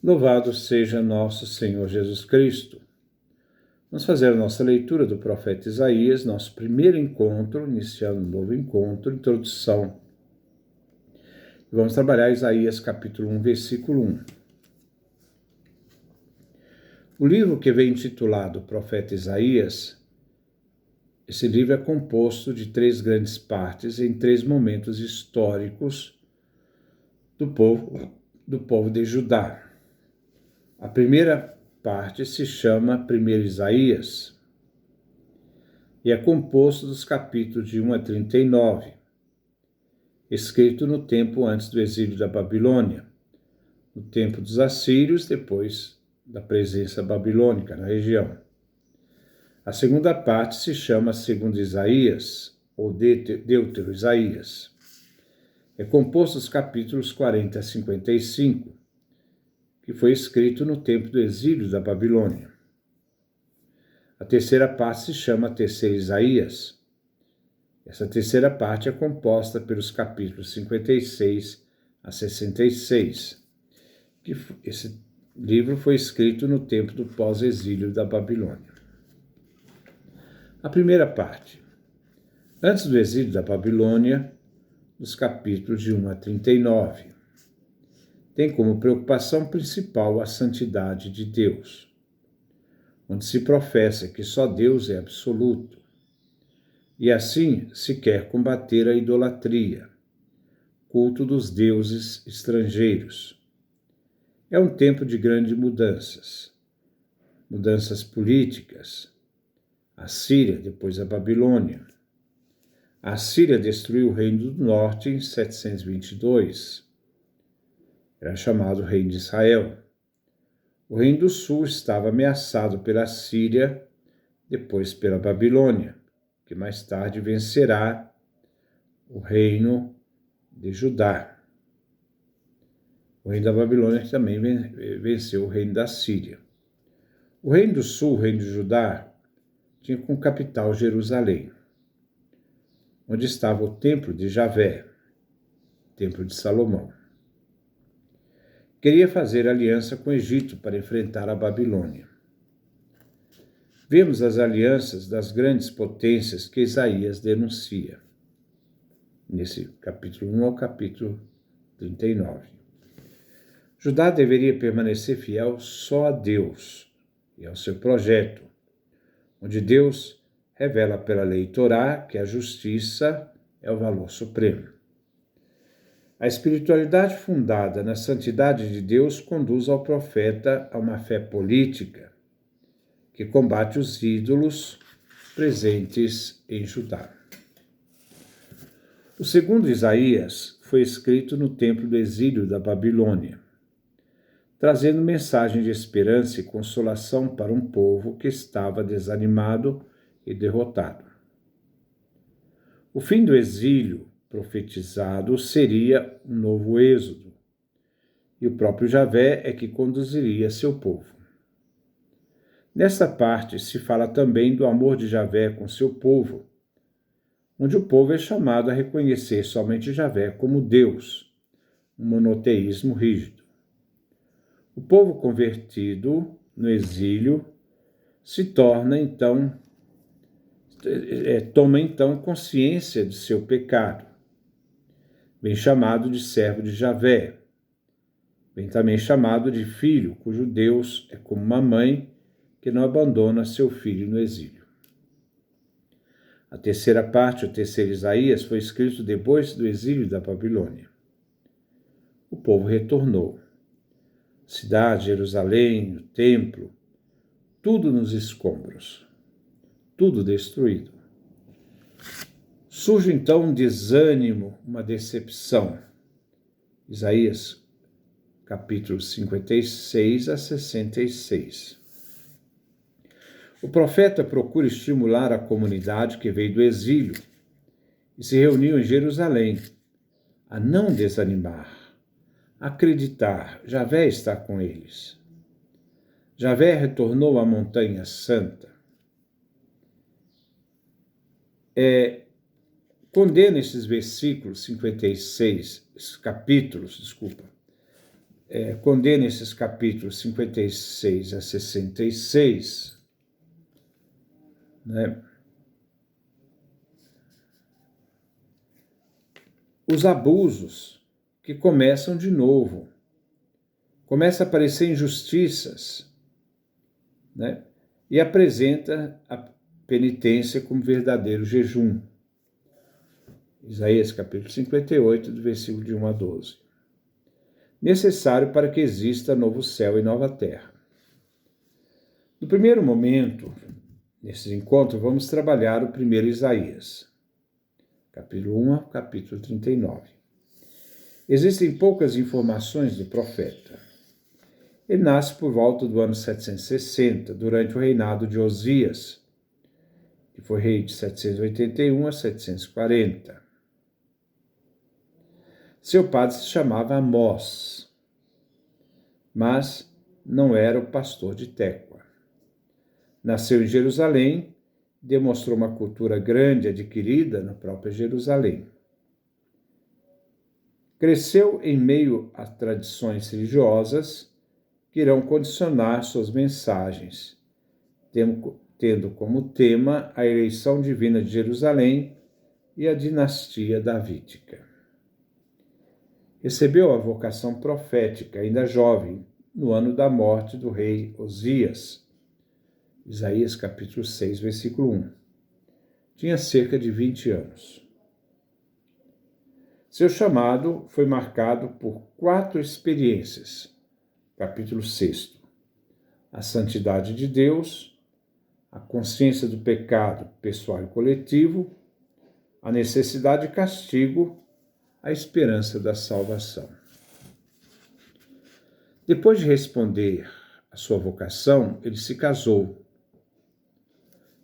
Louvado seja nosso Senhor Jesus Cristo. Vamos fazer a nossa leitura do profeta Isaías, nosso primeiro encontro, iniciando um novo encontro, introdução. Vamos trabalhar Isaías capítulo 1, versículo 1. O livro que vem intitulado Profeta Isaías, esse livro é composto de 3 grandes partes em 3 momentos históricos do povo de Judá. A primeira parte se chama 1 Isaías e é composto dos capítulos de 1 a 39, escrito no tempo antes do exílio da Babilônia, no tempo dos assírios, depois da presença babilônica na região. A segunda parte se chama 2 Isaías, ou Deutero Isaías. É composto dos capítulos 40 a 55, que foi escrito no tempo do exílio da Babilônia. A terceira parte se chama 3 Isaías. Essa terceira parte é composta pelos capítulos 56 a 66, que esse livro foi escrito no tempo do pós-exílio da Babilônia. A primeira parte. Antes do exílio da Babilônia, dos capítulos de 1 a 39, tem como preocupação principal a santidade de Deus, onde se professa que só Deus é absoluto, e assim se quer combater a idolatria, culto dos deuses estrangeiros. É um tempo de grandes mudanças políticas. A Síria, depois a Babilônia. A Síria destruiu o reino do norte em 722. Era chamado Reino de Israel. O reino do sul estava ameaçado pela Síria, depois pela Babilônia, que mais tarde vencerá o reino de Judá. O reino da Babilônia também venceu o reino da Síria. O reino do sul, o reino de Judá, tinha como capital Jerusalém, onde estava o templo de Javé, templo de Salomão. Queria fazer aliança com o Egito para enfrentar a Babilônia. Vemos as alianças das grandes potências que Isaías denuncia, nesse capítulo 1 ao capítulo 39. Judá deveria permanecer fiel só a Deus e ao seu projeto, onde Deus revela pela lei Torá que a justiça é o valor supremo. A espiritualidade fundada na santidade de Deus conduz ao profeta a uma fé política que combate os ídolos presentes em Judá. O segundo Isaías foi escrito no tempo do exílio da Babilônia, trazendo mensagem de esperança e consolação para um povo que estava desanimado e derrotado. O fim do exílio profetizado seria um novo êxodo, e o próprio Javé é que conduziria seu povo. Nesta parte se fala também do amor de Javé com seu povo, onde o povo é chamado a reconhecer somente Javé como Deus, um monoteísmo rígido. O povo convertido no exílio toma então consciência de seu pecado, bem chamado de servo de Javé, bem também chamado de filho, cujo Deus é como uma mãe que não abandona seu filho no exílio. A terceira parte, o 3 Isaías, foi escrito depois do exílio da Babilônia. O povo retornou. Cidade, Jerusalém, o templo, tudo nos escombros, tudo destruído. Surge então um desânimo, uma decepção. Isaías, capítulos 56 a 66. O profeta procura estimular a comunidade que veio do exílio e se reuniu em Jerusalém a não desanimar, a acreditar, Javé está com eles. Javé retornou à montanha santa. Condena esses versículos 56, esses capítulos, condena esses capítulos 56 a 66, né? Os abusos que começam de novo. Começa a aparecer injustiças, né? E apresenta a penitência como verdadeiro jejum. Isaías capítulo 58, do versículo de 1 a 12. Necessário para que exista novo céu e nova terra. No primeiro momento, nesse encontro, vamos trabalhar o primeiro Isaías, capítulo 1 ao capítulo 39. Existem poucas informações do profeta. Ele nasce por volta do ano 760, durante o reinado de Osias, que foi rei de 781 a 740. Seu padre se chamava Amós, mas não era o pastor de Tecoa. Nasceu em Jerusalém, demonstrou uma cultura grande adquirida na própria Jerusalém. Cresceu em meio a tradições religiosas que irão condicionar suas mensagens, tendo como tema a eleição divina de Jerusalém e a dinastia davídica. Recebeu a vocação profética, ainda jovem, no ano da morte do rei Osias, Isaías capítulo 6, versículo 1. Tinha cerca de 20 anos. Seu chamado foi marcado por 4 experiências. Capítulo 6. A santidade de Deus, a consciência do pecado pessoal e coletivo, a necessidade de castigo, a esperança da salvação. Depois de responder à sua vocação, ele se casou.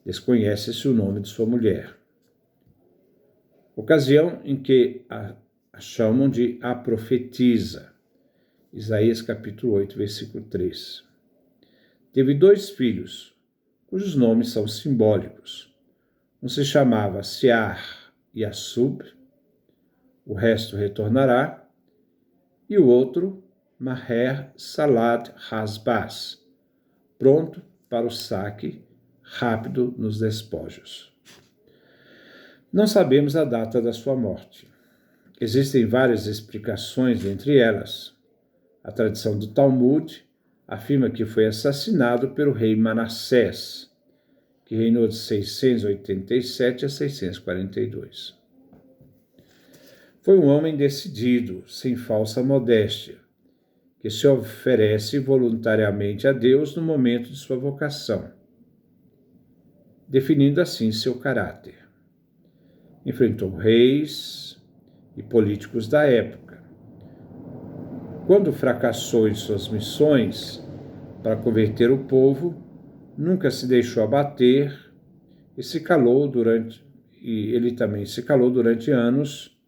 Desconhece-se o nome de sua mulher. Ocasião em que a chamam de a profetisa. Isaías capítulo 8, versículo 3. Teve 2 filhos, cujos nomes são simbólicos. Um se chamava Sear e Assub, o resto retornará, e o outro, Maher Salad Hasbaz, pronto para o saque rápido nos despojos. Não sabemos a data da sua morte. Existem várias explicações, entre elas. A tradição do Talmud afirma que foi assassinado pelo rei Manassés, que reinou de 687 a 642. Foi um homem decidido, sem falsa modéstia, que se oferece voluntariamente a Deus no momento de sua vocação, definindo assim seu caráter. Enfrentou reis e políticos da época. Quando fracassou em suas missões para converter o povo, nunca se deixou abater e ele também se calou durante anos,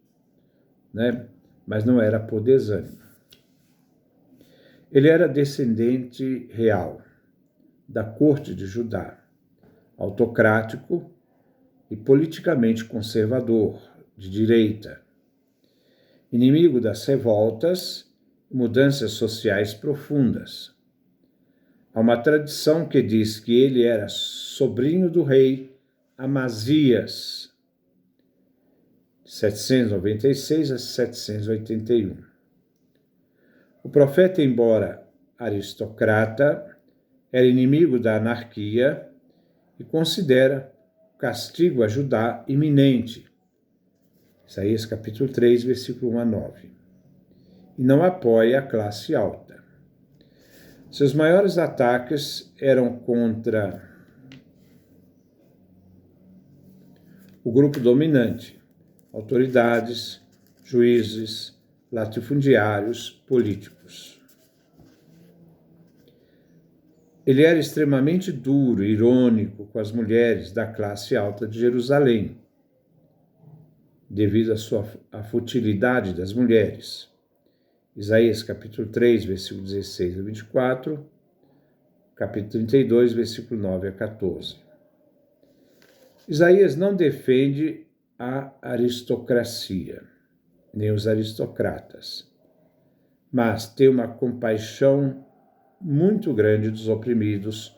né? Mas não era por desânimo. Ele era descendente real da corte de Judá, autocrático e politicamente conservador, de direita, inimigo das revoltas e mudanças sociais profundas. Há uma tradição que diz que ele era sobrinho do rei Amazias, 796 a 781. O profeta, embora aristocrata, era inimigo da anarquia e considera o castigo a Judá iminente. Isaías capítulo 3, versículo 1 a 9. E não apoia a classe alta. Seus maiores ataques eram contra o grupo dominante, autoridades, juízes, latifundiários, políticos. Ele era extremamente duro e irônico com as mulheres da classe alta de Jerusalém, devido à futilidade das mulheres. Isaías capítulo 3, versículo 16 a 24, capítulo 32, versículo 9 a 14. Isaías não defende a aristocracia, nem os aristocratas, mas tem uma compaixão muito grande dos oprimidos,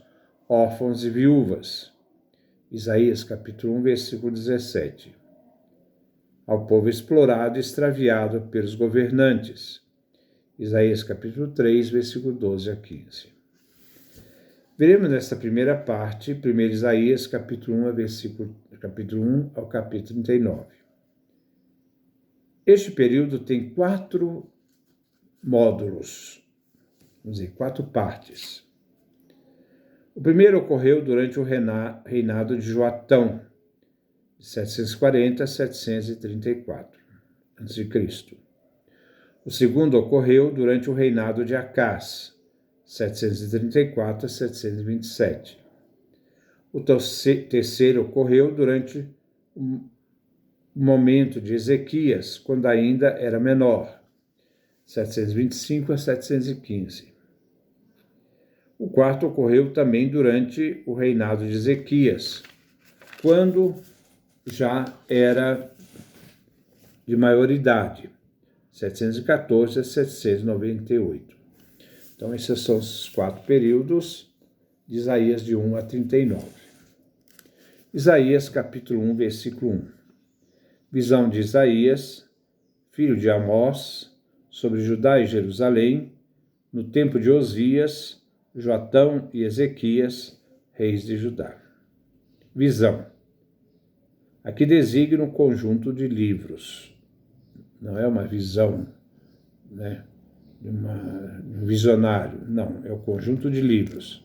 órfãos e viúvas. Isaías capítulo 1, versículo 17. Ao povo explorado e extraviado pelos governantes. Isaías capítulo 3, versículo 12 a 15. Veremos nesta primeira parte, 1 Isaías capítulo 1, capítulo 1 ao capítulo 39. Este período tem 4 módulos, vamos dizer, 4 partes. O primeiro ocorreu durante o reinado de Joatão, de 740 a 734 a.C. O segundo ocorreu durante o reinado de Acás, 734 a 727. O terceiro ocorreu durante o momento de Ezequias, quando ainda era menor, 725 a 715. O quarto ocorreu também durante o reinado de Ezequias, quando já era de maioridade, 714 a 798. Então, esses são os 4 períodos de Isaías de 1 a 39. Isaías capítulo 1, versículo 1. Visão de Isaías, filho de Amós, sobre Judá e Jerusalém, no tempo de Osias, Joatão e Ezequias, reis de Judá. Visão. Aqui designa um conjunto de livros. Não é uma visão, né, de um visionário. Não, é o conjunto de livros.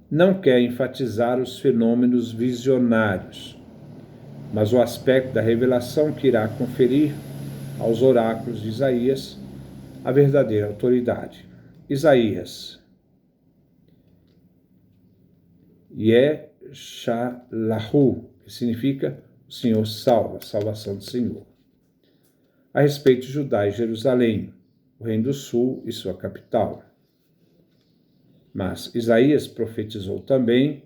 Não quer enfatizar os fenômenos visionários, mas o aspecto da revelação que irá conferir aos oráculos de Isaías a verdadeira autoridade. Isaías. Yeshalahu, que significa o Senhor salva, salvação do Senhor. A respeito de Judá e Jerusalém, o reino do sul e sua capital. Mas Isaías profetizou também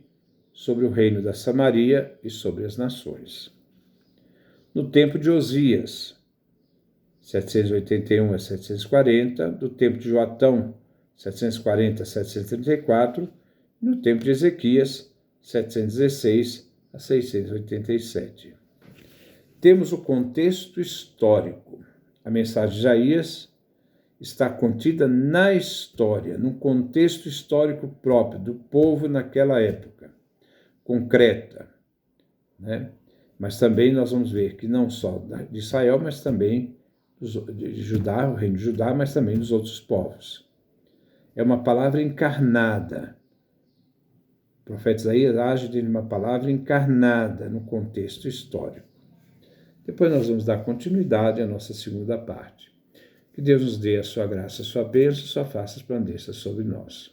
sobre o reino da Samaria e sobre as nações. No tempo de Osias, 781 a 740, do tempo de Joatão, 740 a 734, e no tempo de Ezequias, 716 a 687. Temos o contexto histórico. A mensagem de Isaías está contida na história, num contexto histórico próprio do povo naquela época, concreta, né? Mas também nós vamos ver que não só de Israel, mas também de Judá, o reino de Judá, mas também dos outros povos. É uma palavra encarnada. O profeta Isaías age de uma palavra encarnada no contexto histórico. Depois nós vamos dar continuidade à nossa segunda parte. Que Deus nos dê a sua graça, a sua bênção, a sua face resplandeça sobre nós.